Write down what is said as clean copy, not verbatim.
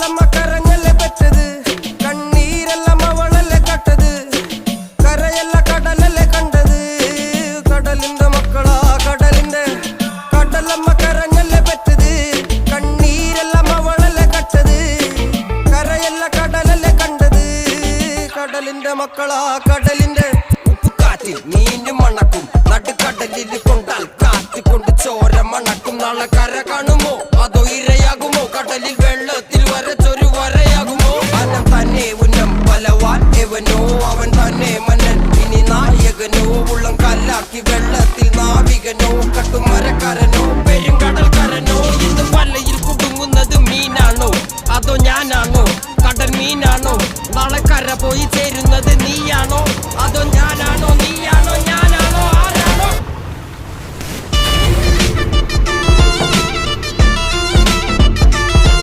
കടലമ്മ കരഞ്ഞല്ലേ പെറ്റത് കണ്ണീരെല്ലാം അവളല്ലേ കട്ടത് കരയല്ല കടലല്ലേ കണ്ടത് കടലിന്റെ മക്കളാ കടലിന്റെ കടലമ്മ കരഞ്ഞല്ലേ പെറ്റത് കണ്ണീരെല്ലാം അവളല്ലേ കട്ടത് കരയല്ല കടലല്ലേ കണ്ടത് കടലിന്റെ മക്കളാ കടലിന്റെ ഉപ്പുകാറ്റിൽ മീനും മണക്കും നടുക്കടലിൽ കൊണ്ടാൽ കാറ്റ് കൊണ്ട് ചോര മണക്കും നാളെ കര കാണുമോ അതോ ഇരയാകുമോ കടലിൽ വെള്ളത്തിൽ വരച്ചൊരു വരയാകുമോ അനം തന്നെ ഉന്നം ബലവാൻ എവനോ അവൻ തന്നെ മന്നൻ ഇനി നായകനോ ഉള്ളം കല്ലാക്കി വെള്ളത്തിൽ നാവികനോ കട്ടുമരക്കാരനോ പെരുങ്കടൽക്കാരനോ ഇന്ന് വലയിൽ കുടുങ്ങുന്നത് മീനാണോ അതോ ഞാനാണോ കടൽ മീനാണോ നാളെ കര പോയി ചേരുന്നത് നീയാണോ അതോ ഞാനാണോ നീയാണോ ഞാൻ